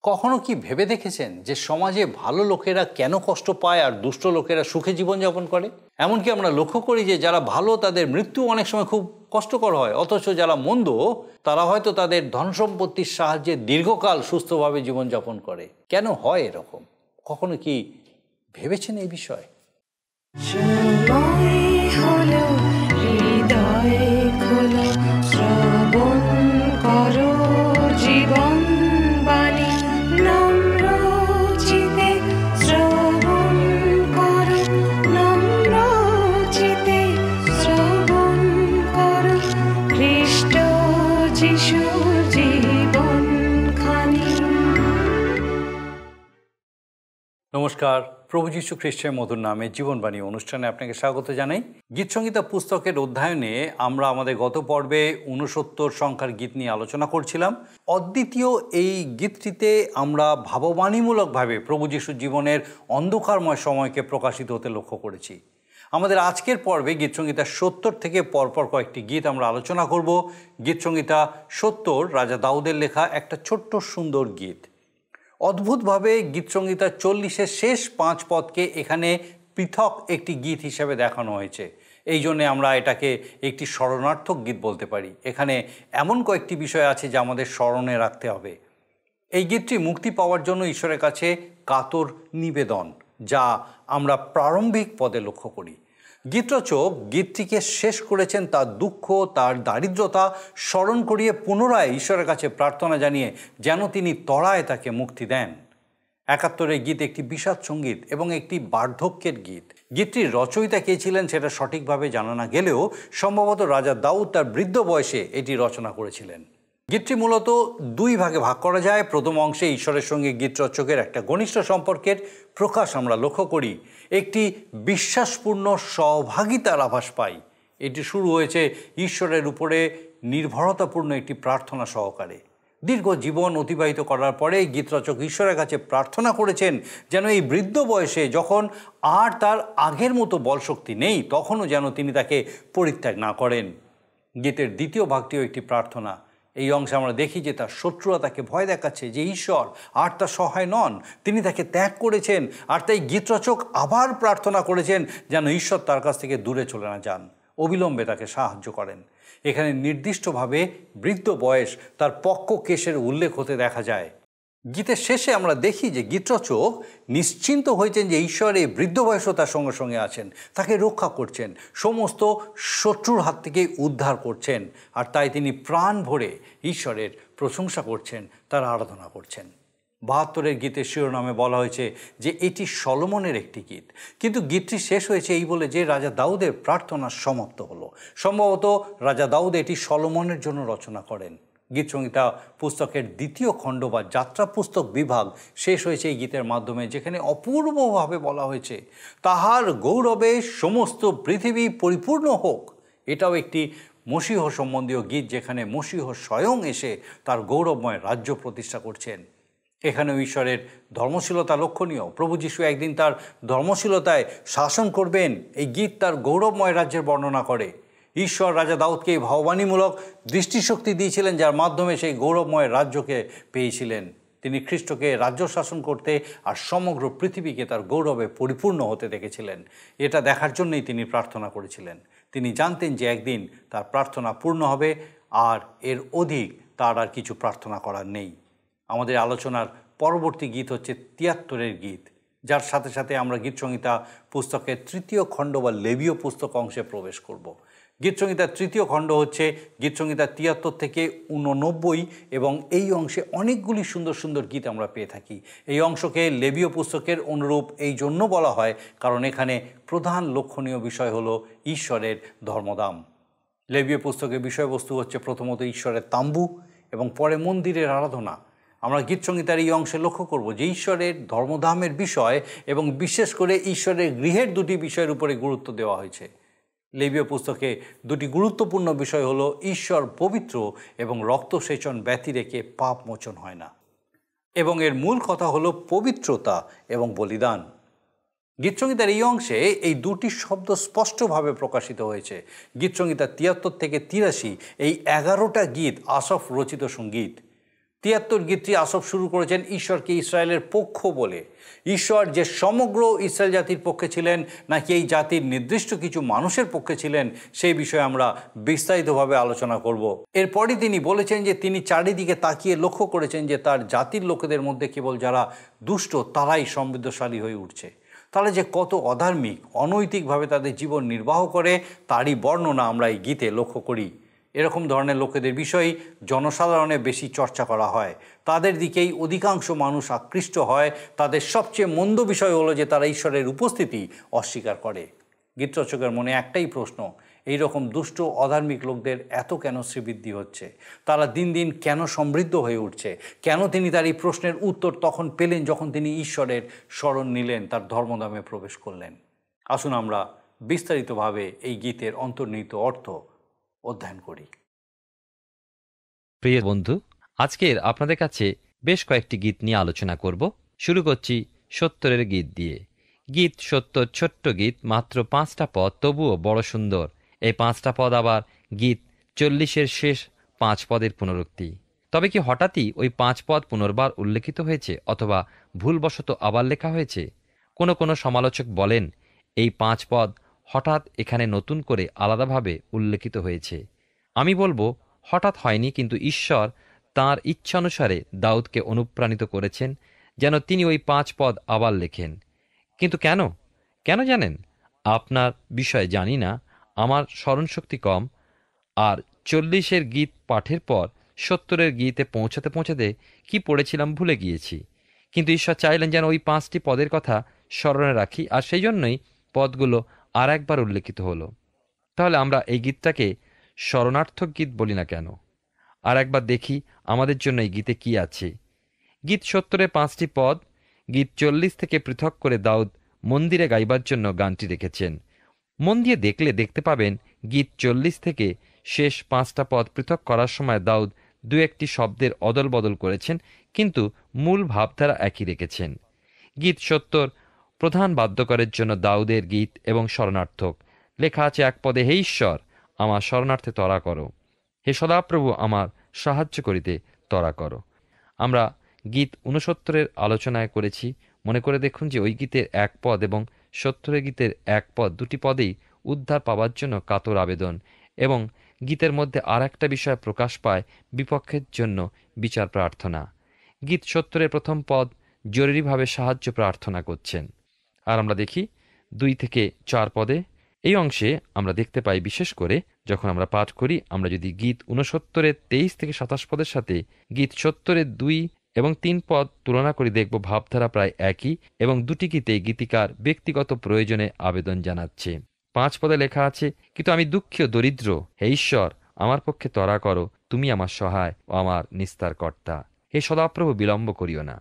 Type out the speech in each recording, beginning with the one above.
কখনো কি ভেবে দেখেছেন যে সমাজে ভালো লোকেরা কেন কষ্ট পায় আর দুষ্ট লোকেরা সুখে জীবনযাপন করে? এমনকি আমরা লক্ষ্য করি যে যারা ভালো তাদের মৃত্যু অনেক সময় খুব কষ্টকর হয়, অথচ যারা মন্দ তারা হয়তো তাদের ধন সম্পত্তির সাহায্যে দীর্ঘকাল সুস্থভাবে জীবনযাপন করে। কেন হয় এরকম? কখনো কি ভেবেছেন এই বিষয়ে? নমস্কার, প্রভু যীশু খ্রিস্টের মধুর নামে জীবনবাণী অনুষ্ঠানে আপনাকে স্বাগত জানাই। গীতসংহিতা পুস্তকের অধ্যায়নে আমরা আমাদের গত পর্বে 69 সংখ্যার গীত নিয়ে আলোচনা করছিলাম। অদ্বিতীয় এই গীতটিতে আমরা ভাববাণীমূলকভাবে প্রভু যীশুর জীবনের অন্ধকারময় সময়কে প্রকাশিত হতে লক্ষ্য করেছি। আমাদের আজকের পর্বে গীতসংহিতা 70 থেকে পরপর কয়েকটি গীত আমরা আলোচনা করব। গীতসংহিতা 70 রাজা দাউদের লেখা একটা ছোট্ট সুন্দর গীত। অদ্ভুতভাবে গীতসংহিতা 40-এর শেষ 5 পদকে এখানে পৃথক একটি গীত হিসেবে দেখানো হয়েছে। এই জন্যে আমরা এটাকে একটি স্মরণার্থক গীত বলতে পারি। এখানে এমন কয়েকটি বিষয় আছে যা আমাদের স্মরণে রাখতে হবে। এই গীতটি মুক্তি পাওয়ার জন্য ঈশ্বরের কাছে কাতর নিবেদন, যা আমরা প্রারম্ভিক পদে লক্ষ্য করি। গীতরচক গীতটিকে শেষ করেছেন তার দুঃখ, তার দারিদ্রতা স্মরণ করিয়ে পুনরায় ঈশ্বরের কাছে প্রার্থনা জানিয়ে যেন তিনি তড়ায় তাকে মুক্তি দেন। 71 গীত একটি বিষাদ সঙ্গীত এবং একটি বার্ধক্যের গীত। গীতটির রচয়িতা কে ছিলেন সেটা সঠিকভাবে জানা না গেলেও সম্ভবত রাজা দাউদ তার বৃদ্ধ বয়সে এটি রচনা করেছিলেন। গীতটি মূলত দুই ভাগে ভাগ করা যায়। প্রথম অংশে ঈশ্বরের সঙ্গে গীত রচকের একটা ঘনিষ্ঠ সম্পর্কের প্রকাশ আমরা লক্ষ্য করি, একটি বিশ্বাসপূর্ণ সহভাগিতার আভাস পাই। এটি শুরু হয়েছে ঈশ্বরের উপরে নির্ভরতাপূর্ণ একটি প্রার্থনা সহকারে। দীর্ঘ জীবন অতিবাহিত করার পরে গীতরচক ঈশ্বরের কাছে প্রার্থনা করেছেন যেন এই বৃদ্ধ বয়সে, যখন আর তার আগের মতো বলশক্তি নেই, তখনও যেন তিনি তাকে পরিত্যাগ না করেন। গীতের দ্বিতীয় ভাগটিও একটি প্রার্থনা। এই অংশে আমরা দেখি যে তার শত্রুরা তাকে ভয় দেখাচ্ছে যে ঈশ্বর আর তার সহায় নন, তিনি তাকে ত্যাগ করেছেন। আর তাই গীতরচক আবার প্রার্থনা করেছেন যেন ঈশ্বর তার কাছ থেকে দূরে চলে না যান, অবিলম্বে তাকে সাহায্য করেন। এখানে নির্দিষ্টভাবে বৃদ্ধ বয়স তার পক্ষ কেশের উল্লেখ হতে দেখা যায়। গীতের শেষে আমরা দেখি যে গীতরচক নিশ্চিন্ত হয়েছেন যে ঈশ্বর এই বৃদ্ধ বয়সও তার সঙ্গে সঙ্গে আছেন, তাকে রক্ষা করছেন, সমস্ত শত্রুর হাত থেকে উদ্ধার করছেন। আর তাই তিনি প্রাণ ভরে ঈশ্বরের প্রশংসা করছেন, তার আরাধনা করছেন। 72 গীতের শিরোনামে বলা হয়েছে যে এটি সলোমনের একটি গীত, কিন্তু গীতটি শেষ হয়েছে এই বলে যে রাজা দাউদের প্রার্থনা সমাপ্ত হলো। সম্ভবত রাজা দাউদ এটি সলোমনের জন্য রচনা করেন। গীতসংহিতা পুস্তকের দ্বিতীয় খণ্ড বা যাত্রা পুস্তক বিভাগ শেষ হয়েছে এই গীতের মাধ্যমে, যেখানে অপূর্বভাবে বলা হয়েছে তাহার গৌরবে সমস্ত পৃথিবী পরিপূর্ণ হোক। এটাও একটি মসীহ সম্বন্ধীয় গীত, যেখানে মসীহ স্বয়ং এসে তার গৌরবময় রাজ্য প্রতিষ্ঠা করছেন। এখানেও ঈশ্বরের ধর্মশীলতা লক্ষণীয়। প্রভু যীশু একদিন তার ধর্মশীলতায় শাসন করবেন। এই গীত তার গৌরবময় রাজ্যের বর্ণনা করে। ঈশ্বর রাজা দাউদকে এই ভাববাণীমূলক দৃষ্টিশক্তি দিয়েছিলেন, যার মাধ্যমে সেই গৌরবময় রাজ্যকে পেয়েছিলেন। তিনি খ্রিস্টকে রাজ্য শাসন করতে আর সমগ্র পৃথিবীকে তার গৌরবে পরিপূর্ণ হতে দেখেছিলেন। এটা দেখার জন্যই তিনি প্রার্থনা করেছিলেন। তিনি জানতেন যে একদিন তার প্রার্থনা পূর্ণ হবে, আর এর অধিক তার আর কিছু প্রার্থনা করার নেই। আমাদের আলোচনার পরবর্তী গীত হচ্ছে 73 গীত, যার সাথে সাথে আমরা গীতসংহিতা পুস্তকের তৃতীয় খণ্ড বা লেবীয় পুস্তক অংশে প্রবেশ করব। গীতসংহিতার তৃতীয় খণ্ড হচ্ছে গীতসংহিতা 73 থেকে 89, এবং এই অংশে অনেকগুলি সুন্দর সুন্দর গীত আমরা পেয়ে থাকি। এই অংশকে লেবীয় পুস্তকের অনুরূপ এই জন্য বলা হয় কারণ এখানে প্রধান লক্ষণীয় বিষয় হলো ঈশ্বরের ধর্মধাম। লেবীয় পুস্তকের বিষয়বস্তু হচ্ছে প্রথমত ঈশ্বরের তাম্বু এবং পরে মন্দিরের আরাধনা। আমরা গীতসংহিতার এই অংশে লক্ষ্য করব যে ঈশ্বরের ধর্মধামের বিষয় এবং বিশেষ করে ঈশ্বরের গৃহের দুটি বিষয়ের উপরে গুরুত্ব দেওয়া হয়েছে। লেবীয় পুস্তকে দুটি গুরুত্বপূর্ণ বিষয় হলো ঈশ্বর পবিত্র এবং রক্তসেচন ব্যতি রেখে পাপ মোচন হয় না, এবং এর মূল কথা হলো পবিত্রতা এবং বলিদান। গীতসংহিতার এই অংশে এই দুটি শব্দ স্পষ্টভাবে প্রকাশিত হয়েছে। গীতসংহিতা 73 থেকে 83 এই 11টা গীত আসফ রচিত সঙ্গীত। ৭৩ গীতটি আসফ শুরু করেছেন ঈশ্বরকে ইসরায়েলের পক্ষ বলে। ঈশ্বর যে সমগ্র ইসরায়েল জাতির পক্ষে ছিলেন নাকি এই জাতির নির্দিষ্ট কিছু মানুষের পক্ষে ছিলেন, সেই বিষয়ে আমরা বিস্তারিতভাবে আলোচনা করব। এরপরই তিনি বলেছেন যে তিনি চারিদিকে তাকিয়ে লক্ষ্য করেছেন যে তার জাতির লোকেদের মধ্যে কেবল যারা দুষ্ট তারাই সমৃদ্ধশালী হয়ে উঠছে। তাহলে যে কত অধার্মিক, অনৈতিকভাবে তাদের জীবন নির্বাহ করে তারই বর্ণনা আমরা এই গীতে লক্ষ্য করি। এরকম ধরনের লোকেদের বিষয়ে জনসাধারণে বেশি চর্চা করা হয়, তাদের দিকেই অধিকাংশ মানুষ আকৃষ্ট হয়। তাদের সবচেয়ে মন্দ বিষয় হলো যে তারা ঈশ্বরের উপস্থিতি অস্বীকার করে। গীতরচকের মনে একটাই প্রশ্ন, এই রকম দুষ্ট অধার্মিক লোকদের এত কেন শ্রীবৃদ্ধি হচ্ছে? তারা দিন দিন কেন সমৃদ্ধ হয়ে উঠছে? কেন তিনি তার এই প্রশ্নের উত্তর তখন পেলেন যখন তিনি ঈশ্বরের শরণ নিলেন, তার ধর্মধামে প্রবেশ করলেন? আসুন আমরা বিস্তারিতভাবে এই গীতের অন্তর্নিহিত অর্থ অধ্যয়ন করি। প্রিয় বন্ধু, আজকের আপনাদের কাছে বেশ কয়েকটি গীত নিয়ে আলোচনা করব। শুরু করছি ৭০-এর গীত দিয়ে। গীত ৭০ ছোট্ট গীত, মাত্র ৫টা পদ, তবুও বড় সুন্দর। এই 5টা পদ আবার গীত ৪০-এর শেষ 5 পদের পুনরুক্তি। তবে কি হঠাৎই ওই 5 পদ পুনর্বার উল্লেখিত হয়েছে অথবা ভুলবশত আবার লেখা হয়েছে? কোনো সমালোচক বলেন এই 5 পদ হঠাৎ এখানে নতুন করে আলাদাভাবে উল্লেখিত হয়েছে। আমি বলবো হঠাৎ হয়নি, কিন্তু ঈশ্বর তাঁর ইচ্ছানুসারে দাউদকে অনুপ্রাণিত করেছেন যেন তিনি ওই 5 পদ আবার লেখেন। কিন্তু কেন জানেন? আপনার বিষয়ে জানি না, আমার স্মরণশক্তি কম, আর ৪০-এর গীত পাঠের পর ৭০-এর গীতে পৌঁছাতে কি পড়েছিলাম ভুলে গিয়েছি। কিন্তু ঈশ্বর চাইলেন যেন ওই 5টি পদের কথা স্মরণে রাখি, আর সেই জন্যই পদগুলো আর একবার উল্লেখিত হলো। তাহলে আমরা এই গীতটাকে স্মরণার্থক গীত বলি না কেন? আর একবার দেখি আমাদের জন্য এই গীতে কি আছে। গীত ৭০-এর 5টি পদ গীত ৪০ থেকে পৃথক করে দাউদ মন্দিরে গাইবার জন্য গানটি রেখেছেন। মন দিয়ে দেখতে পাবেন গীত ৪০ থেকে শেষ 5টা পদ পৃথক করার সময় দাউদ 2-1টি শব্দের অদল বদল করেছেন, কিন্তু মূল ভাবধারা একই রেখেছেন। গীত ৭০ প্রধান বাদ্যকরের জন্য দাউদের গীত এবং শরণার্থক। লেখা আছে 1 পদে, হে ঈশ্বর আমার শরণার্থে ত্বরা করো, হে সদাপ্রভু আমার সাহায্য করিতে ত্বরা করো। আমরা গীত ৬৯-এর আলোচনায় করেছি। মনে করে দেখুন যে ওই গীতের 1 পদ এবং ৭০-এর গীতের 1 পদ, 2টি পদেই উদ্ধার পাওয়ার জন্য কাতর আবেদন, এবং গীতের মধ্যে আর একটা বিষয় প্রকাশ পায়, বিপক্ষের জন্য বিচার প্রার্থনা। গীত ৭০-এর প্রথম পদ জরুরিভাবে সাহায্য প্রার্থনা করছেন। আর আমরা দেখি 2 থেকে 4 পদে এই অংশে আমরা দেখতে পাই, বিশেষ করে যখন আমরা পাঠ করি, আমরা যদি গীত ৬৯-এর 23 থেকে 27 পদের সাথে গীত ৭০-এর 2 এবং 3 পদ তুলনা করি, দেখব ভাবধারা প্রায় একই, এবং 2টি গীতে গীতিকার ব্যক্তিগত প্রয়োজনে আবেদন জানাচ্ছে। 5 পদে লেখা আছে, কিন্তু আমি দুঃখী ও দরিদ্র, হে ঈশ্বর আমার পক্ষে ত্বরা করো, তুমি আমার সহায় ও আমার নিস্তার কর্তা, হে সদাপ্রভু বিলম্ব করিও না।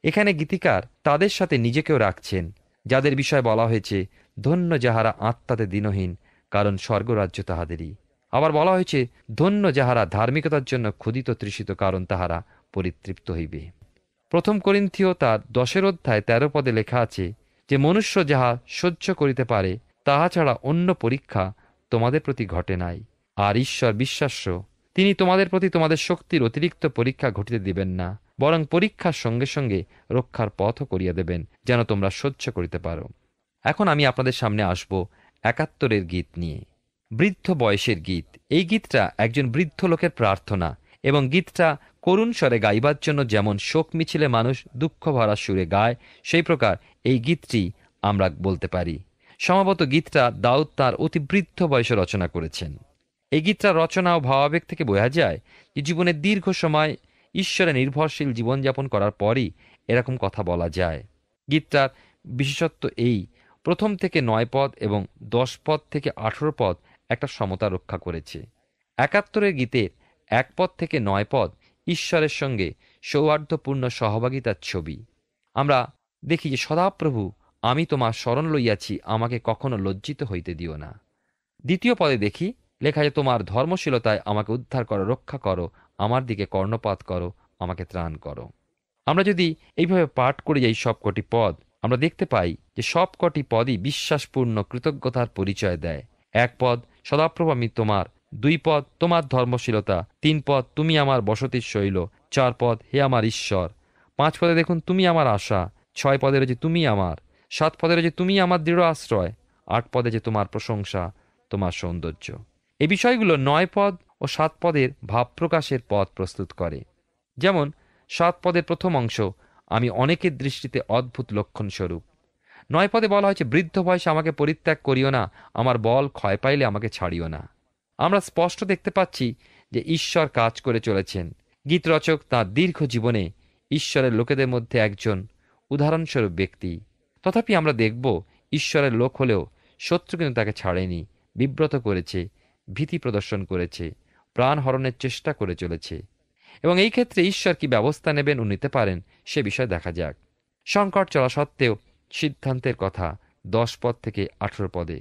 এখানে গীতিকার তাদের সাথে নিজেকেও রাখছেন, যাদের বিষয়ে বলা হয়েছে, ধন্য যাহারা আত্মাতে দীনহীন, কারণ স্বর্গরাজ্য তাহাদেরই। আবার বলা হয়েছে, ধন্য যাহারা ধার্মিকতার জন্য ক্ষুধিত তৃষিত, কারণ তাহারা পরিতৃপ্ত হইবে। 1 করিন্থীয় তার 10 অধ্যায় 13 পদে লেখা আছে যে, মনুষ্য যাহা সহ্য করিতে পারে তাহা ছাড়া অন্য পরীক্ষা তোমাদের প্রতি ঘটে নাই। আর ঈশ্বর বিশ্বাস্য, তিনি তোমাদের প্রতি তোমাদের শক্তির অতিরিক্ত পরীক্ষা ঘটিতে দিবেন না, বরং পরীক্ষার সঙ্গে সঙ্গে রক্ষার পথও করিয়া দেবেন, যেন তোমরা সহ্য করিতে পারো। এখন আমি আপনাদের সামনে আসব ৭১-এর গীত নিয়ে। বৃদ্ধ বয়সের গীত। এই গীতটা একজন বৃদ্ধ লোকের প্রার্থনা, এবং গীতটা করুণ স্বরে গাইবার জন্য যেমন শোক মিছিলে মানুষ দুঃখ ভরা সুরে গায়, সেই প্রকার এই গীতটি আমরা বলতে পারি। সম্ভবত গীতটা দাউদ তাঁর অতি বৃদ্ধ বয়সে রচনা করেছেন। এই গীতটা রচনা ও ভাবাবেগ থেকে বোঝা যায় যে জীবনের দীর্ঘ সময় ঈশ্বরে নির্ভরশীল জীবনযাপন করার পরই এরকম কথা বলা যায়। গীতটার বিশেষত্ব এই, 1 থেকে 9 পদ এবং 10 পদ থেকে 18 পদ একটা সমতা রক্ষা করেছে। ৭১-এর গীতের 1 পদ থেকে 9 পদ ঈশ্বরের সঙ্গে সৌহার্দ্যপূর্ণ সহভাগিতার ছবি। আমরা দেখি যে, সদাপ্রভু আমি তোমার শরণ লইয়াছি, আমাকে কখনো লজ্জিত হইতে দিও না। 2 পদে দেখি লেখা আছে, তোমার ধর্মশীলতায় আমাকে উদ্ধার করো, রক্ষা করো, আমার দিকে কর্ণপাত করো, আমাকে ত্রাণ করো। আমরা যদি এইভাবে পাঠ করে যাই সব কটি পদ, আমরা দেখতে পাই যে সব কটি পদই বিশ্বাসপূর্ণ কৃতজ্ঞতার পরিচয় দেয়। 1 পদ, সদাপ্রভু আমি তোমার। 2 পদ, তোমার ধর্মশীলতা। 3 পদ, তুমি আমার বসতির শৈল। 4 পদ, হে আমার ঈশ্বর। 5 পদে দেখুন, তুমি আমার আশা। 6 পদে রয়েছে, তুমি আমার। 7 পদে রয়েছে, তুমি আমার দৃঢ় আশ্রয়। 8 পদে যে তোমার প্রশংসা, তোমার সৌন্দর্য। এই বিষয়গুলো 9 পদ ও 7 পদের ভাব প্রকাশের পথ প্রস্তুত করে। যেমন 7 পদের প্রথম অংশ, আমি অনেকের দৃষ্টিতে অদ্ভুত লক্ষণ স্বরূপ। 9 পদে বলা হয়েছে, বৃদ্ধ বয়সে আমাকে পরিত্যাগ করিও না, আমার বল ক্ষয় পাইলে আমাকে ছাড়িও না। আমরা স্পষ্ট দেখতে পাচ্ছি যে ঈশ্বর কাজ করে চলেছেন। গীতরচক তাঁর দীর্ঘ জীবনে ঈশ্বরের লোকেদের মধ্যে একজন উদাহরণস্বরূপ ব্যক্তি। তথাপি আমরা দেখব, ঈশ্বরের লোক হলেও শত্রু কিন্তু তাকে ছাড়েনি, বিব্রত করেছে, ভীতি প্রদর্শন করেছে, প্রাণ হরণের চেষ্টা করে চলেছে। এবং এই ক্ষেত্রে ঈশ্বর কি ব্যবস্থা নেবেন ও নিতে পারেন, সে বিষয়ে দেখা যাক। সংকট চলা সত্ত্বেও সিদ্ধান্তের কথা 10 পদ থেকে 18 পদে।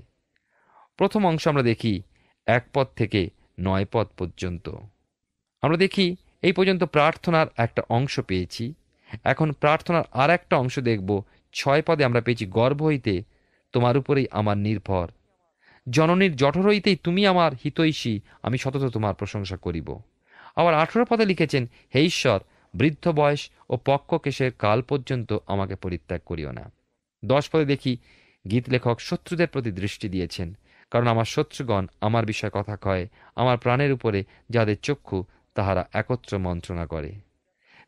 প্রথম অংশ আমরা দেখি 1 পদ থেকে 9 পদ পর্যন্ত। আমরা দেখি এই পর্যন্ত প্রার্থনার একটা অংশ পেয়েছি। এখন প্রার্থনার আর একটা অংশ দেখব। 6 পদে আমরা পেয়েছি, গর্ভ হইতে তোমার উপরেই আমার নির্ভর, জননীর জঠর হইতেই তুমি আমার হিতৈষী, আমি সতত তোমার প্রশংসা করিব। আবার 18 পদে লিখেছেন, হে ঈশ্বর, বৃদ্ধ বয়স ও পক্ক কেশের কাল পর্যন্ত আমাকে পরিত্যাগ করিও না। 10 পদে দেখি, গীত লেখক শত্রুদের প্রতি দৃষ্টি দিয়েছেন, কারণ আমার শত্রুগণ আমার বিষয়ে কথা কয়, আমার প্রাণের উপরে যাদের চক্ষু তাহারা একত্র মন্ত্রণা করে।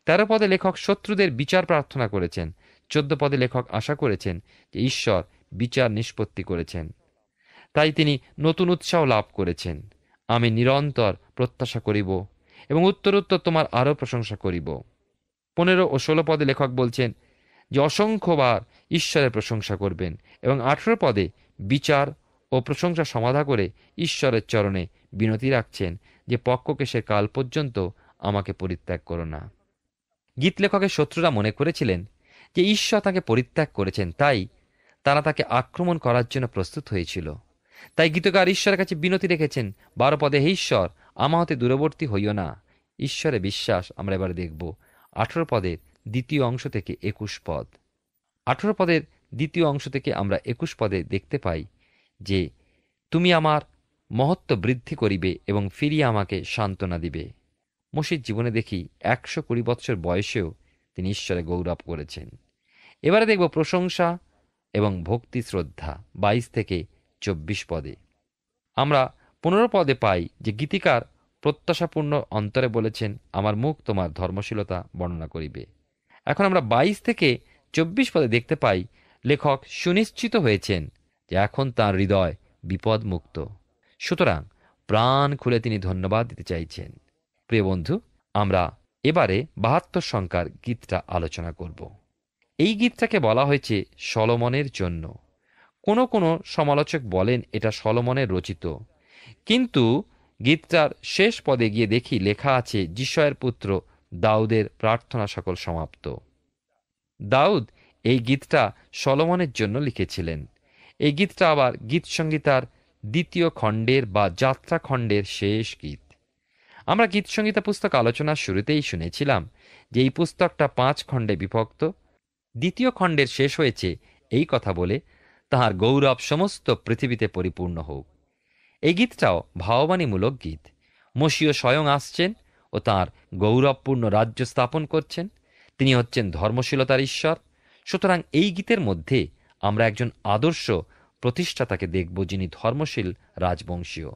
13 পদে লেখক শত্রুদের বিচার প্রার্থনা করেছেন। 14 পদে লেখক আশা করেছেন যে ঈশ্বর বিচার নিষ্পত্তি করেছেন, তাই তিনি নতুন উৎসাহ লাভ করেছেন। আমি নিরন্তর প্রত্যাশা করিব এবং উত্তরোত্তর তোমার আরও প্রশংসা করিব। 15 ও 16 পদে লেখক বলছেন যে অসংখ্যবার ঈশ্বরের প্রশংসা করবেন, এবং 18 পদে বিচার ও প্রশংসা সমাধা করে ঈশ্বরের চরণে বিনতি রাখছেন যে পক্ষকেশের কাল পর্যন্ত আমাকে পরিত্যাগ করো না। গীত লেখকের শত্রুরা মনে করেছিলেন যে ঈশ্বর তাকে পরিত্যাগ করেছেন, তাই তারা তাকে আক্রমণ করার জন্য প্রস্তুত হয়েছিল। তাই গীতকার ঈশ্বরের কাছে বিনতি রেখেছেন 12 পদে, হে ঈশ্বর, আমা হতে দূরবর্তী হইও না। ঈশ্বরে বিশ্বাস আমরা এবার দেখব 18 পদের দ্বিতীয় অংশ থেকে 21 পদ। 18 পদের দ্বিতীয় অংশ থেকে আমরা 21 পদে দেখতে পাই যে তুমি আমার মহত্ব বৃদ্ধি করিবে এবং ফিরিয়ে আমাকে সান্ত্বনা দিবে। মসির জীবনে দেখি 120 বৎসর বয়সেও তিনি ঈশ্বরে গৌরব করেছেন। এবারে দেখব প্রশংসা এবং ভক্তি শ্রদ্ধা 22 থেকে 24 পদে। আমরা 15 পদে পাই যে গীতিকার প্রত্যাশাপূর্ণ অন্তরে বলেছেন, আমার মুখ তোমার ধর্মশীলতা বর্ণনা করিবে। এখন আমরা 22 থেকে 24 পদে দেখতে পাই লেখক সুনিশ্চিত হয়েছেন যে এখন তাঁর হৃদয় বিপদমুক্ত, সুতরাং প্রাণ খুলে তিনি ধন্যবাদ দিতে চাইছেন। প্রিয় বন্ধু, আমরা এবারে 72 সংখ্যার গীতটা আলোচনা করব। এই গীতটাকে বলা হয়েছে সলোমনের জন্য। কোনো কোনো সমালোচক বলেন এটা সলোমনের রচিত, কিন্তু গীতটার শেষ পদে গিয়ে দেখি লেখা আছে যিশয়ের পুত্র দাউদের প্রার্থনা সকল সমাপ্ত। দাউদ এই গীতটা সলোমনের জন্য লিখেছিলেন। এই গীতটা আবার গীত সংহিতার 2য় খণ্ডের বা যাত্রা খণ্ডের শেষ গীত। আমরা গীত সংহিতা পুস্তক আলোচনার শুরুতেই শুনেছিলাম যে এই পুস্তকটা 5 খণ্ডে বিভক্ত। 2য় খণ্ডের শেষ হয়েছে এই কথা বলে, তাহার গৌরব সমস্ত পৃথিবীতে পরিপূর্ণ হোক। এই গীতটাও ভাববাণীমূলক গীত। মসীয় স্বয়ং আসছেন ও তাঁর গৌরবপূর্ণ রাজ্য স্থাপন করছেন। তিনি হচ্ছেন ধর্মশীলতার ঈশ্বর। সুতরাং এই গীতের মধ্যে আমরা একজন আদর্শ প্রতিষ্ঠাতাকে দেখব, যিনি ধর্মশীল রাজবংশীয়।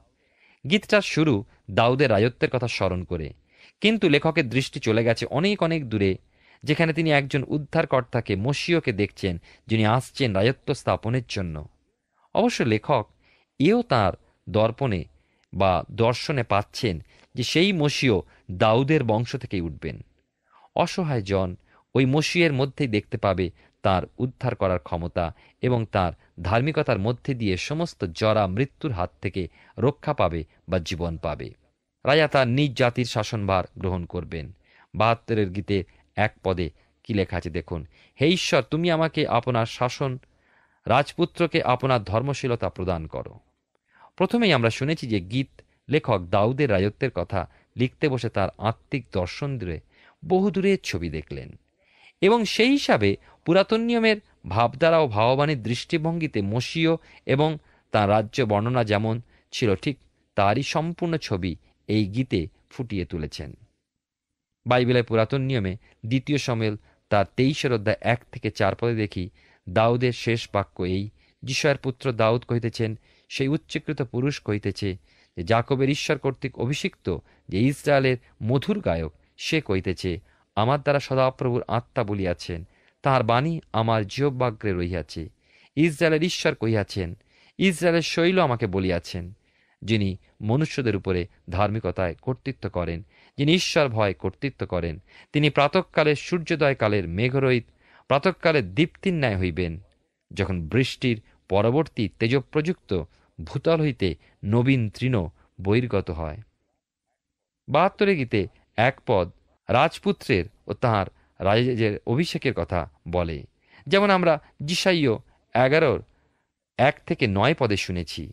গীতটার শুরু দাউদের রাজত্বের কথা স্মরণ করে, কিন্তু লেখকের দৃষ্টি চলে গেছে অনেক অনেক দূরে, যেখানে তিনি একজন উদ্ধারকর্তাকে, মসীয়কে দেখছেন, যিনি আসছেন রাজত্ব স্থাপনের জন্য। অবশ্য লেখক এও তাঁর দর্পণে বা দর্শনে পাচ্ছেন যে সেই মসীয় দাউদের বংশ থেকেই উঠবেন। অসহায় জন ওই মসীয়ের মধ্যেই দেখতে পাবে তার উদ্ধার করার ক্ষমতা এবং তার ধার্মিকতার মধ্যে দিয়ে সমস্ত জরা মৃত্যুর হাত থেকে রক্ষা পাবে বা জীবন পাবে। রাজা তার নিজ জাতির শাসনভার গ্রহণ করবেন। 72 গীতে 1 পদে কি লেখা আছে দেখুন, হে ঈশ্বর, তুমি আমাকে আপনার শাসন, রাজপুত্রকে আপনার ধর্মশীলতা প্রদান করো। প্রথমেই আমরা শুনেছি যে গীত লেখক দাউদের রাজত্বের কথা লিখতে বসে তার আত্মিক দর্শন দিয়ে বহুদূরের ছবি দেখলেন, এবং সেই হিসাবে পুরাতন নিয়মের ভাবধারা ও ভাববাণীর দৃষ্টিভঙ্গিতে মসীয় এবং তাঁর রাজ্য বর্ণনা যেমন ছিল, ঠিক তারই সম্পূর্ণ ছবি এই গীতে ফুটিয়ে তুলেছেন। বাইবেলের পুরাতন নিয়মে 2 শমূয়েল তার 23 অধ্যায় 1 থেকে 4 পদে দেখি দাউদের শেষ বাক্য এই, যিশয়ের পুত্র দাউদ কহিতেছেন, সেই উচ্চীকৃত পুরুষ কহিতেছে যে যাকবের ঈশ্বর কর্তৃক অভিষিক্ত, যে ইসরায়েলের মধুর গায়ক, সে কহিতেছে, আমার দ্বারা সদাপ্রভুর আত্মা বলিয়াছেন, তাহার বাণী আমার জিহ্বাগ্রে রহিয়াছে। ইসরায়েলের ঈশ্বর কহিয়াছেন, ইসরায়েলের শৈল আমাকে বলিয়াছেন, যিনি মনুষ্যদের উপরে ধার্মিকতায় কর্তৃত্ব করেন, যিনি ঈশ্বর ভয় কর্তৃত্ব করেন, তিনি প্রাতঃকালের সূর্যোদয়কালের মেঘরহিত প্রাতঃকালের দীপ্তির ন্যায় হইবেন, যখন বৃষ্টির পরবর্তী তেজপ্রযুক্ত ভূতল হইতে নবীন তৃণ বহির্গত হয়। 72 গীতে এক পদ রাজপুত্রের ও তাঁহার রাজের অভিষেকের কথা বলে, যেমন আমরা যিশাইয় 11:1 থেকে 9 পদে শুনেছি।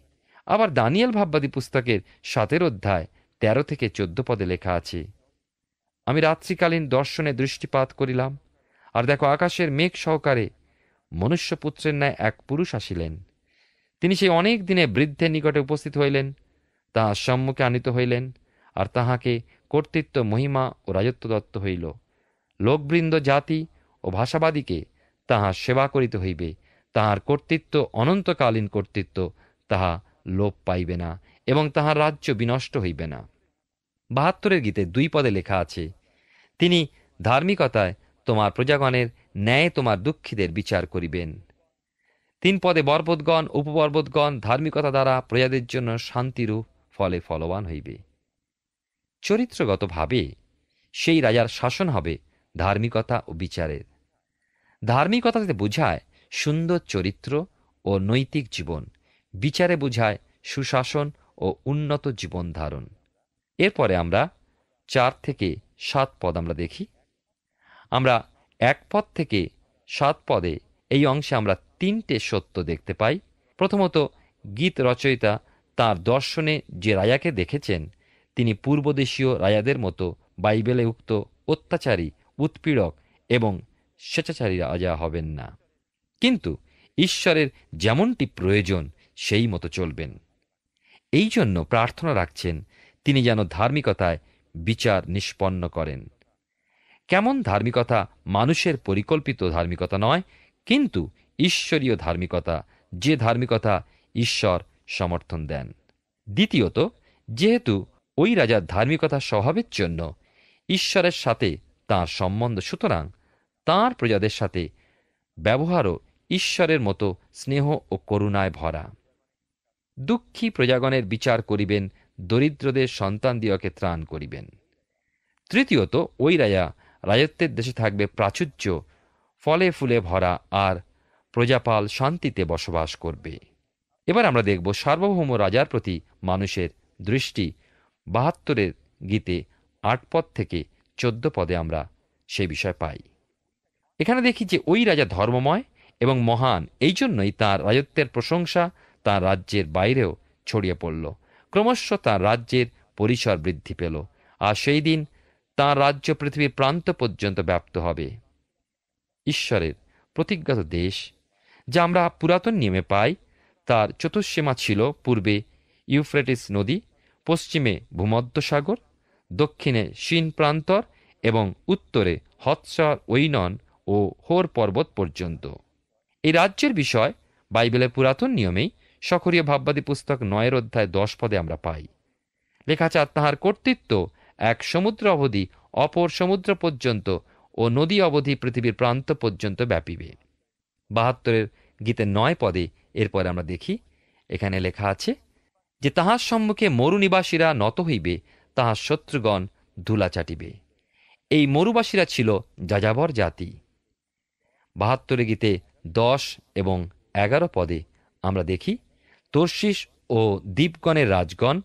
আবার দানিয়েল ভাববাদী পুস্তকের 7 অধ্যায় 13 থেকে 14 পদে লেখা আছে, আমি রাত্রিকালীন দর্শনে দৃষ্টিপাত করিলাম, আর দেখো আকাশের মেঘ সহকারে মনুষ্যপুত্রের ন্যায় এক পুরুষ আসিলেন। তিনি সেই অনেক দিনে বৃদ্ধের নিকটে উপস্থিত হইলেন, তাহার সম্মুখে আনিত হইলেন, আর তাহাকে কর্তৃত্ব, মহিমা ও রাজত্ব দত্ত হইল। লোকবৃন্দ, জাতি ও ভাষাবাদীকে তাহার সেবা করিতে হইবে। তাহার কর্তৃত্ব অনন্তকালীন কর্তৃত্ব, তাহা লোপ পাইবে না, এবং তাহার রাজ্য বিনষ্ট হইবে না। 72 গীতে 2 পদে লেখা আছে, তিনি ধার্মিকতায় তোমার প্রজাগণের ন্যায় তোমার দুঃখীদের বিচার করিবেন। 3 পদে পর্বতগণ, উপপর্বতগণ ধার্মিকতা দ্বারা প্রজাদের জন্য শান্তিরূপ ফলে ফলবান হইবে। চরিত্রগতভাবে সেই রাজার শাসন হবে ধার্মিকতা ও বিচারের। ধার্মিকতাতে বোঝায় সুন্দর চরিত্র ও নৈতিক জীবন, বিচারে বোঝায় সুশাসন ও উন্নত জীবন ধারণ। এরপরে আমরা 4 থেকে 7 পদ আমরা দেখি। আমরা 1 পদ থেকে 7 পদে এই অংশে আমরা 3টে সত্য দেখতে পাই। প্রথমত, গীত রচয়িতা তাঁর দর্শনে যে রাজাকে দেখেছেন, তিনি পূর্বদেশীয় রাজাদের মতো বাইবেলে উক্ত অত্যাচারী, উৎপীড়ক এবং স্বেচ্ছাচারী রাজা হবেন না, কিন্তু ঈশ্বরের যেমনটি প্রয়োজন সেই মতো চলবেন। এই জন্য প্রার্থনা রাখছেন তিনি যেন ধার্মিকতায় বিচার নিষ্পন্ন করেন। কেমন ধার্মিকতা? মানুষের পরিকল্পিত ধার্মিকতা নয়, কিন্তু ঈশ্বরীয় ধার্মিকতা, যে ধার্মিকতা ঈশ্বর সমর্থন দেন। দ্বিতীয়ত, যেহেতু ওই রাজার ধার্মিকতা স্বভাবের জন্য ঈশ্বরের সাথে তাঁর সম্বন্ধ, সুতরাং তাঁর প্রজাদের সাথে ব্যবহারও ঈশ্বরের মতো স্নেহ ও করুণায় ভরা। দুঃখী প্রজাগণের বিচার করিবেন, দরিদ্রদের সন্তানদিগকে ত্রাণ করিবেন। তৃতীয়ত, ওই রাজা রাজত্বের দেশে থাকবে প্রাচুর্য, ফলে ফুলে ভরা, আর প্রজাপাল শান্তিতে বসবাস করবে। এবার আমরা দেখব সার্বভৌম রাজার প্রতি মানুষের দৃষ্টি। 72 গীতে 8 পদ থেকে 14 পদে আমরা সেই বিষয় পাই। এখানে দেখি যে ওই রাজা ধর্মময় এবং মহান, এই জন্যই তাঁর রাজত্বের প্রশংসা তাঁর রাজ্যের বাইরেও ছড়িয়ে পড়ল। ক্রমশ তাঁর রাজ্যের পরিসর বৃদ্ধি পেল, আর সেই দিন তাঁর রাজ্য পৃথিবীর প্রান্ত পর্যন্ত ব্যাপ্ত হবে। ঈশ্বরের প্রতিজ্ঞাত দেশ, যা আমরা পুরাতন নিয়মে পাই, তার চতুর্সীমা ছিল পূর্বে ইউফ্রেটিস নদী, পশ্চিমে ভূমধ্যসাগর, দক্ষিণে শিন প্রান্তর এবং উত্তরে হৎসর, ঐনন ও হোর পর্বত পর্যন্ত। এই রাজ্যের বিষয় বাইবেলের পুরাতন নিয়মেই সক্রিয় ভাববাদী পুস্তক 9 অধ্যায় 10 পদে আমরা পাই। লেখা আছে, তাহার কর্তৃত্ব এক সমুদ্র অবধি অপর সমুদ্র পর্যন্ত ও নদী অবধি পৃথিবীর প্রান্ত পর্যন্ত ব্যাপিবে। 72 গীতে 9 পদে এরপরে আমরা দেখি, এখানে লেখা আছে যে তাহার সম্মুখে মরুনিবাসীরা নত হইবে, তাহার শত্রুগণ ধুলা চাটিবে। এই মরুবাসীরা ছিল যাযাবর জাতি। 72 গীতে 10 এবং 11 পদে আমরা দেখি, তর্শিস ও দ্বীপগণের রাজগণ।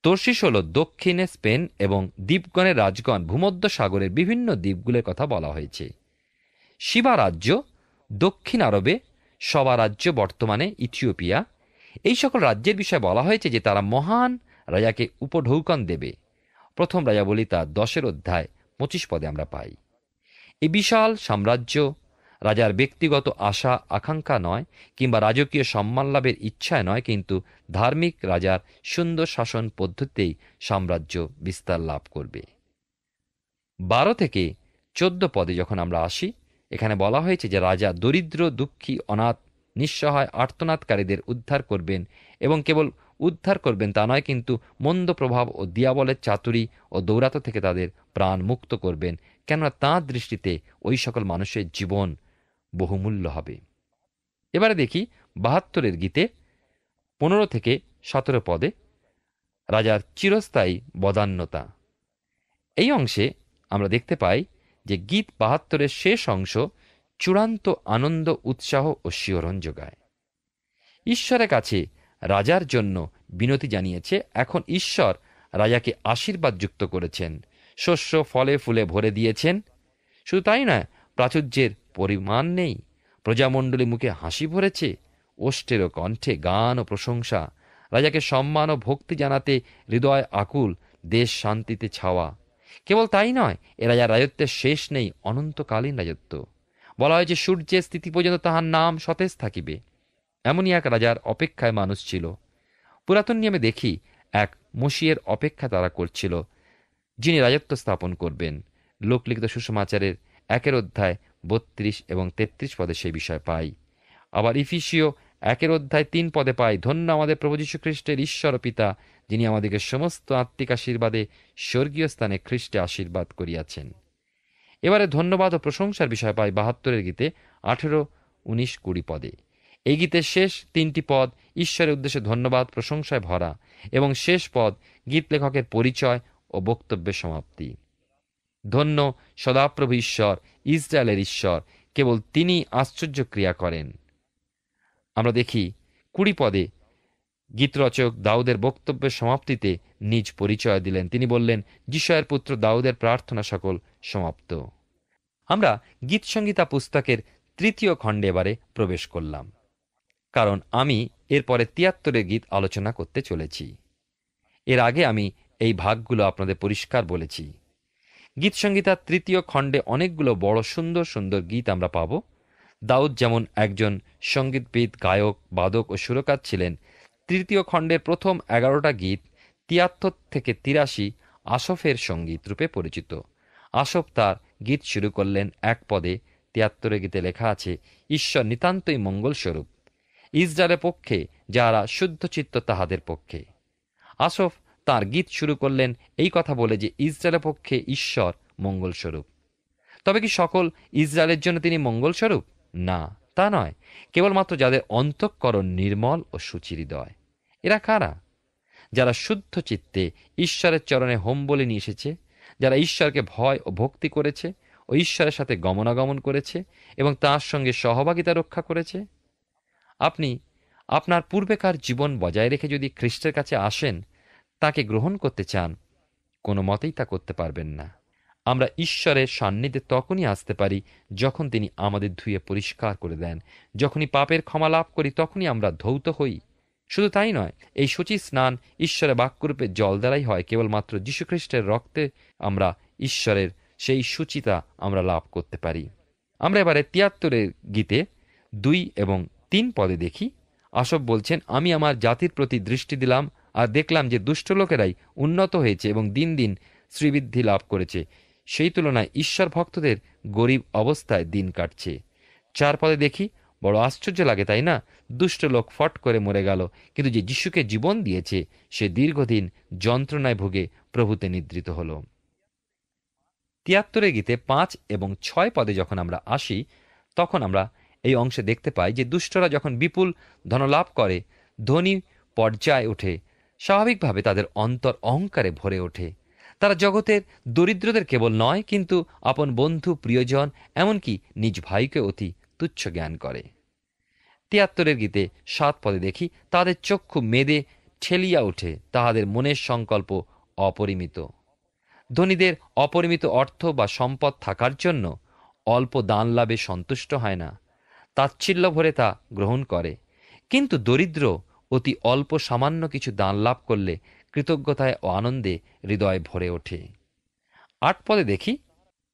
তর্শিস হল দক্ষিণে স্পেন, এবং দ্বীপগণের রাজগণ ভূমধ্য সাগরের বিভিন্ন দ্বীপগুলোর কথা বলা হয়েছে। শিবা রাজ্য দক্ষিণ আরবে, সবা রাজ্য বর্তমানে ইথিওপিয়া। এই সকল রাজ্যের বিষয়ে বলা হয়েছে যে তারা মহান রাজাকে উপঢৌকন দেবে। প্রথম রাজাবলী তার 10 অধ্যায় 25 পদে আমরা পাই। এই বিশাল সাম্রাজ্য রাজার ব্যক্তিগত আশা আকাঙ্ক্ষা নয়, কিংবা রাজকীয় সম্মান লাভের ইচ্ছায় নয়, কিন্তু ধার্মিক রাজার সুন্দর শাসন পদ্ধতিতেই সাম্রাজ্য বিস্তার লাভ করবে। 12 থেকে 14 পদে যখন আমরা আসি, এখানে বলা হয়েছে যে রাজা দরিদ্র, দুঃখী, অনাথ, নিঃসহায়, আর্তনাদকারীদের উদ্ধার করবেন, এবং কেবল উদ্ধার করবেন তা নয়, কিন্তু মন্দ প্রভাব ও দিয়াবলের চাতুরি ও দৌরাত্ম থেকে তাদের প্রাণ মুক্ত করবেন, কেননা তাঁর দৃষ্টিতে ওই সকল মানুষের জীবন বহুমূল্য হবে। এবারে দেখি 72 গীতে 15 থেকে 17 পদে রাজার চিরস্থায়ী বদান্যতা। এই অংশে আমরা দেখতে পাই যে গীত 72 শেষ অংশ চূড়ান্ত আনন্দ, উৎসাহ ও শিহরণ যোগায়। ঈশ্বরের কাছে রাজার জন্য বিনতি জানিয়েছে। এখন ঈশ্বর রাজাকে আশীর্বাদ যুক্ত করেছেন, শস্য ফলে ফুলে ভরে দিয়েছেন। শুধু তাই নয়, প্রাচুর্যের পরিমাণ নেই, প্রজামণ্ডলী মুখে হাসি ভরেছে, ওষ্ঠের ও কণ্ঠে গান ও প্রশংসা, রাজাকে সম্মান ও ভক্তি জানাতে হৃদয় আকুল, দেশ শান্তিতে ছাওয়া। কেবল তাই নয়, এ রাজার রাজত্বের শেষ নেই, অনন্তকালীন রাজত্ব। বলা হয় যে সূর্যের স্থিতি পর্যন্ত তাহার নাম সতেজ থাকিবে। এমনই এক রাজার অপেক্ষায় মানুষ ছিল। পুরাতন নিয়মে দেখি এক মসিয়ের অপেক্ষা তারা করছিল, যিনি রাজত্ব স্থাপন করবেন। লোকলিখিত সুসমাচারের 1 অধ্যায় 32 এবং 33 পদে সেই বিষয় পাই। আবার ইফিসীয় 1 অধ্যায় 3 পদে পাই, ধন্য আমাদের প্রভু যীশু খ্রিস্টের ঈশ্বর ও পিতা, যিনি আমাদেরকে সমস্ত আত্মিক আশীর্বাদে স্বর্গীয় স্থানে খ্রিস্টে আশীর্বাদ করিয়াছেন। এবারে ধন্যবাদ ও প্রশংসার বিষয় পাই 72 গীতে 18, 19, 20 পদে। এই গীতের শেষ 3টি পদ ঈশ্বরের উদ্দেশ্যে ধন্যবাদ প্রশংসায় ভরা, এবং শেষ পদ গীত লেখকের পরিচয় ও বক্তব্যের সমাপ্তি। ধন্য সদাপ্রভু ঈশ্বর, ইসরায়েলের ঈশ্বর, কেবল তিনি আশ্চর্য ক্রিয়া করেন। আমরা দেখি 20 পদে গীতরচক দাউদের বক্তব্যের সমাপ্তিতে নিজ পরিচয় দিলেন। তিনি বললেন, যিশয়ের পুত্র দাউদের প্রার্থনা সকল সমাপ্ত। আমরা গীতসংহিতা পুস্তকের 3য় খণ্ডে এবারে প্রবেশ করলাম, কারণ আমি এরপরে 73 গীত আলোচনা করতে চলেছি। এর আগে আমি এই ভাগগুলো আপনাদের পরিষ্কার বলেছি। গীতসংহিতার 3য় খণ্ডে অনেকগুলো বড় সুন্দর সুন্দর গীত আমরা পাব। দাউদ যেমন একজন সঙ্গীতবিদ, গায়ক, বাদক ও সুরকার ছিলেন, 3য় খণ্ডের প্রথম 11টা গীত 73 থেকে 83 আসফের সঙ্গীত রূপে পরিচিত। আসফ তার গীত শুরু করলেন 1 পদে। 73 গীতে লেখা আছে, ঈশ্বর নিতান্তই মঙ্গলস্বরূপ, ইসরায়েলের পক্ষে যারা শুদ্ধচিত্ত তাহাদের পক্ষে। আসফ তার গীত শুরু করলেন এই কথা বলে যে ইসরায়েলের পক্ষে ঈশ্বর মঙ্গলস্বরূপ। তবে কি সকল ইসরায়েলের জন্য তিনি মঙ্গলস্বরূপ? না, তা নয়। কেবলমাত্র যাদের অন্তঃকরণ নির্মল ও সুচিহৃদয়। এরা কারা? যারা শুদ্ধ চিত্তে ঈশ্বরের চরণে হোম বলে নিয়ে এসেছে, যারা ঈশ্বরকে ভয় ও ভক্তি করেছে ও ঈশ্বরের সাথে গমনাগমন করেছে এবং তাঁর সঙ্গে সহভাগিতা রক্ষা করেছে। আপনি আপনার পূর্বেকার জীবন বজায় রেখে যদি খ্রিস্টের কাছে আসেন, তাকে গ্রহণ করতে চান, কোনো মতেই তা করতে পারবেন না। আমরা ঈশ্বরের সান্নিধ্যে তখনই আসতে পারি যখন তিনি আমাদের ধুয়ে পরিষ্কার করে দেন। যখনই পাপের ক্ষমা লাভ করি তখনই আমরা ধৌত হই। শুধু তাই নয়, এই সূচি স্নান ঈশ্বরের বাক্যরূপে জল দ্বারাই হয়। কেবলমাত্র যীশুখ্রিস্টের রক্তে আমরা ঈশ্বরের সেই সূচিতা আমরা লাভ করতে পারি। আমরা এবারে 73 গীতে 2 এবং 3 পদে দেখি, আসব বলছেন, আমি আমার জাতির প্রতি দৃষ্টি দিলাম আর দেখলাম যে দুষ্ট লোকেরাই উন্নত হয়েছে এবং দিন দিন শ্রীবৃদ্ধি লাভ করেছে। সেই তুলনায় ঈশ্বর ভক্তদের গরিব অবস্থায় দিন কাটছে। 4 পদে দেখি, বড় আশ্চর্য লাগে, তাই না? দুষ্ট লোক ফট করে মরে গেল, কিন্তু যে যিশুকে জীবন দিয়েছে সে দীর্ঘদিন যন্ত্রণায় ভুগে প্রভুতে নিদ্রিত হল। 73 গীতে 5 এবং 6 পদে যখন আমরা আসি, তখন আমরা এই অংশে দেখতে পাই যে দুষ্টরা যখন বিপুল ধনলাভ করে, ধনী পর্যায়ে ওঠে, স্বাভাবিকভাবে তাদের অন্তর অহংকারে ভরে ওঠে। তারা জগতের দরিদ্রদের কেবল নয়, কিন্তু আপন বন্ধু, প্রিয়জন, এমনকি নিজ ভাইকে অতি তুচ্ছ জ্ঞান করে। 73 গীতে 7 পদে দেখি, তাদের চক্ষু মেদে ঠেলিয়া ওঠে, তাহাদের মনের সংকল্প অপরিমিত। ধনীদের অপরিমিত অর্থ বা সম্পদ থাকার জন্য অল্প দান লাভে সন্তুষ্ট হয় না, তাচ্ছিল্য ভরে তা গ্রহণ করে। কিন্তু দরিদ্র অতি অল্প সামান্য কিছু দান লাভ করলে কৃতজ্ঞতায় ও আনন্দে হৃদয় ভরে ওঠে। 8 পদে দেখি,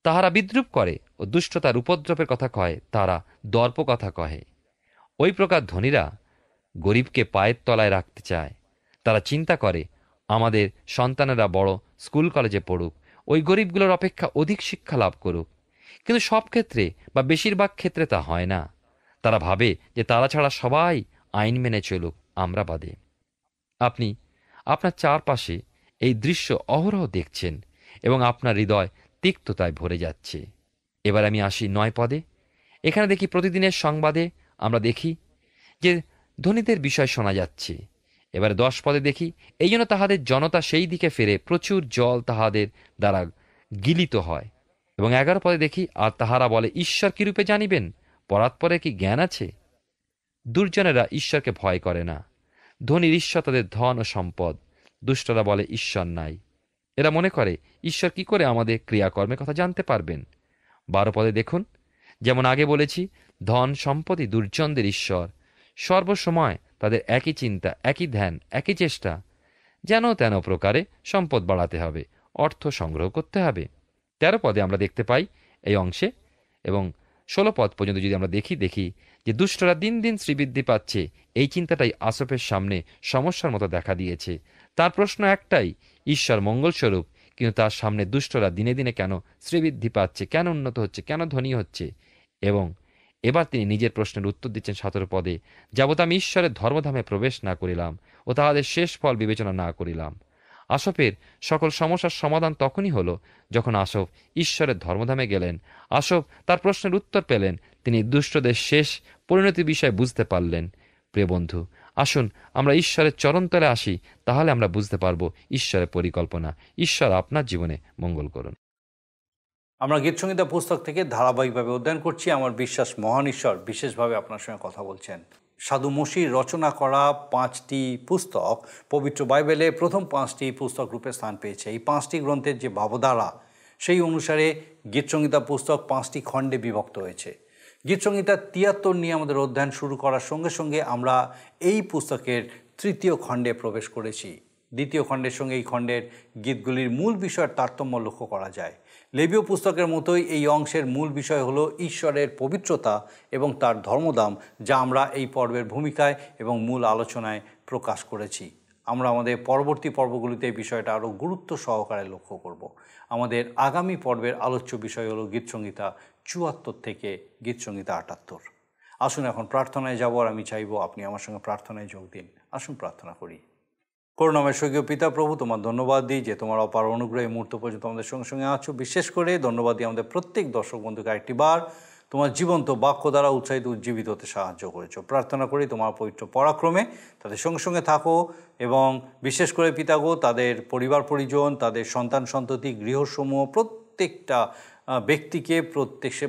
তাহারা বিদ্রূপ করে ও দুষ্টতার উপদ্রবের কথা কয়, তারা দর্প কথা কহে। ওই প্রকার ধনীরা গরিবকে পায়ের তলায় রাখতে চায়। তারা চিন্তা করে, আমাদের সন্তানেরা বড় স্কুল কলেজে পড়ুক, ওই গরিবগুলোর অপেক্ষা অধিক শিক্ষা লাভ করুক। কিন্তু সব ক্ষেত্রে বা বেশিরভাগ ক্ষেত্রে তা হয় না। তারা ভাবে যে তারা ছাড়া সবাই আইন মেনে চলুক, আমরা বাদে। আপনি আপনার চারপাশে এই দৃশ্য অহরহ দেখছেন এবং আপনার হৃদয় তিক্ততায় ভরে যাচ্ছে। এবার আমি আসি 9 পদে। এখানে দেখি প্রতিদিনের সংবাদে আমরা দেখি যে ধনীদের বিষয় শোনা যাচ্ছে। এবারে 10 পদে দেখি এই জন্য তাহাদের জনতা সেই দিকে ফেরে, প্রচুর জল তাহাদের দ্বারা গিলিত হয়। এবং 11 পদে দেখি আর তাহারা বলে, ঈশ্বর কিরূপে জানিবেন? পরাৎপরে কি জ্ঞান আছে? দুর্জনেরা ঈশ্বরকে ভয় করে না। ধনীর ঈশ্বর তাদের ধন ও সম্পদ। দুষ্টরা বলে ঈশ্বর নাই। এরা মনে করে ঈশ্বর কি করে আমাদের ক্রিয়াকর্মের কথা জানতে পারবেন? 12 পদে দেখুন, যেমন আগে বলেছি, ধন সম্পত্তি দুর্জনদের ঈশ্বর। সর্বসময় তাদের একই চিন্তা, একই ধ্যান, একই চেষ্টা, যেন তেন প্রকারে সম্পদ বাড়াতে হবে, অর্থ সংগ্রহ করতে হবে। 13 পদে আমরা দেখতে পাই এই অংশে, এবং 16 পদ পর্যন্ত যদি আমরা দেখি যে দুষ্টরা দিন দিন শ্রীবৃদ্ধি পাচ্ছে। এই চিন্তাটাই আসফের সামনে সমস্যার মতো দেখা দিয়েছে। তার প্রশ্ন একটাই, ঈশ্বর মঙ্গলস্বরূপ, কিন্তু তার সামনে দুষ্টরা দিনে দিনে কেন শ্রীবৃদ্ধি পাচ্ছে, কেন উন্নত হচ্ছে, কেন ধনী হচ্ছে? এবং এবার তিনি নিজের প্রশ্নের উত্তর দিচ্ছেন 17 পদে, যাবৎ আমি ঈশ্বরের ধর্মধামে প্রবেশ না করিলাম ও তাহাদের শেষ ফল বিবেচনা না করিলাম। আসফের সকল সমস্যার সমাধান তখনই হলো যখন আসফ ঈশ্বরের ধর্মধামে গেলেন। আসফ তার প্রশ্নের উত্তর পেলেন, তিনি দুষ্টদের শেষ পরিণতির বিষয়ে বুঝতে পারলেন। প্রিয় বন্ধু, আসুন আমরা ঈশ্বরের চরণতলে আসি, তাহলে আমরা বুঝতে পারবো ঈশ্বরের পরিকল্পনা। ঈশ্বর আপনার জীবনে মঙ্গল করুন। আমরা গীতসংহিতা পুস্তক থেকে ধারাবাহিকভাবে অধ্যয়ন করছি। আমার বিশ্বাস মহান ঈশ্বর বিশেষভাবে আপনার সঙ্গে কথা বলছেন। সাধু মসির রচনা করা 5টি পুস্তক পবিত্র বাইবেলে প্রথম 5টি পুস্তক রূপে স্থান পেয়েছে। এই 5টি গ্রন্থের যে ভাবধারা, সেই অনুসারে গীতসংহিতা পুস্তক 5টি খণ্ডে বিভক্ত হয়েছে। গীতসংহিতা 73 নিয়ে আমাদের অধ্যয়ন শুরু করার সঙ্গে সঙ্গে আমরা এই পুস্তকের 3য় খণ্ডে প্রবেশ করেছি। 2য় খণ্ডের সঙ্গে এই খণ্ডের গীতগুলির মূল বিষয়ের তারতম্য লক্ষ্য করা যায়। লেবীয় পুস্তকের মতোই এই অংশের মূল বিষয় হলো ঈশ্বরের পবিত্রতা এবং তার ধর্মধাম, যা আমরা এই পর্বের ভূমিকায় এবং মূল আলোচনায় প্রকাশ করেছি। আমরা আমাদের পরবর্তী পর্বগুলিতে এই বিষয়টা আরও গুরুত্ব সহকারে লক্ষ্য করব। আমাদের আগামী পর্বের আলোচ্য বিষয় হলো গীতসংহিতা 74 থেকে গীতসংহিতা 78। আসুন এখন প্রার্থনায় যাব, আর আমি চাইব আপনি আমার সঙ্গে প্রার্থনায় যোগ দিন। আসুন প্রার্থনা করি। করুণাময় স্বর্গীয় পিতা প্রভু, তোমার ধন্যবাদ দিই যে তোমার অপার অনুগ্রহ এই মুহূর্ত পর্যন্ত আমাদের সঙ্গে সঙ্গে আছো। বিশেষ করে ধন্যবাদ দিই আমাদের প্রত্যেক দর্শক বন্ধুকে আরেকটি বার তোমার জীবন্ত বাক্য দ্বারা উৎসাহিত উজ্জীবিত হতে সাহায্য করেছো। প্রার্থনা করি তোমার পবিত্র পরাক্রমে তাদের সঙ্গে সঙ্গে থাকো, এবং বিশেষ করে পিতাগো তাদের পরিবার পরিজন, তাদের সন্তান সন্ততি, গৃহসমূহ, প্রত্যেকটা ব্যক্তিকে,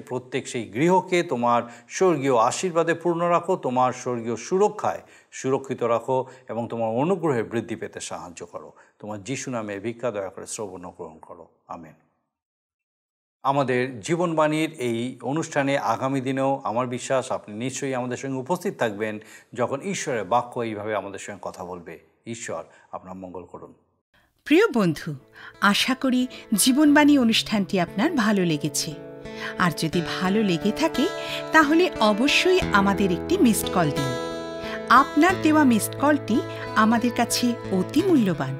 প্রত্যেক সেই গৃহকে তোমার স্বর্গীয় আশীর্বাদে পূর্ণ রাখো, তোমার স্বর্গীয় সুরক্ষায় সুরক্ষিত রাখো, এবং তোমার অনুগ্রহে বৃদ্ধি পেতে সাহায্য করো। তোমার যিশু নামে ভিক্ষা দয়া করে শ্রবণ গ্রহণ করো। আমেন। আমাদের জীবনবাণীর এই অনুষ্ঠানে আগামী দিনেও আমার বিশ্বাস আপনি নিশ্চয়ই আমাদের সঙ্গে উপস্থিত থাকবেন, যখন ঈশ্বরের বাক্য এইভাবে আমাদের সঙ্গে কথা বলবে। ঈশ্বর আপনার মঙ্গল করুন। প্রিয় বন্ধু, আশা করি জীবনবাণী অনুষ্ঠানটি আপনার ভালো লেগেছে। আর যদি ভালো লেগে থাকে তাহলে অবশ্যই আমাদের একটি মিসড কল দিন। আপনার দেওয়া মিসড কলটি আমাদের কাছে অতি মূল্যবান।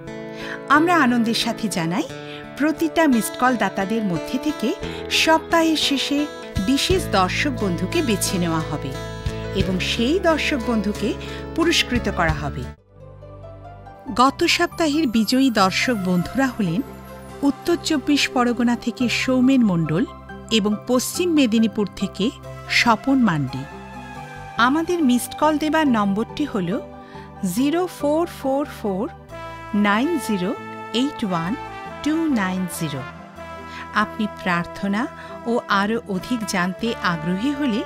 আমরা আনন্দের সাথে জানাই, প্রতিটা মিসড কল দাতাদের মধ্যে থেকে সপ্তাহের শেষে বিশেষ দর্শক বন্ধুকে বেছে নেওয়া হবে এবং সেই দর্শক বন্ধুকে পুরস্কৃত করা হবে। গত সপ্তাহের বিজয়ী দর্শক বন্ধুরা হলেন উত্তর 24 পরগনা থেকে সৌমেন মণ্ডল এবং পশ্চিম মেদিনীপুর থেকে স্বপন মান্ডি। আমাদের মিসড কল দেবার নম্বরটি হল 04449081 আপনি প্রার্থনা ও আরও অধিক জানতে আগ্রহী হলে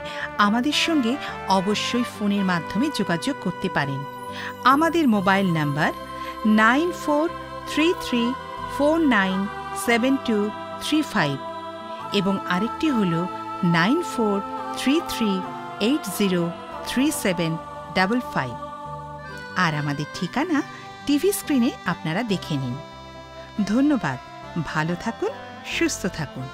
আমাদের সঙ্গে অবশ্যই ফোনের মাধ্যমে যোগাযোগ করতে পারেন। আমাদের মোবাইল নাম্বার 9433497235 এবং আরেকটি হল 9433803755। আর আমাদের ঠিকানা টিভি স্ক্রিনে আপনারা দেখে নিন। ধন্যবাদ। ভালো থাকুন, সুস্থ থাকুন।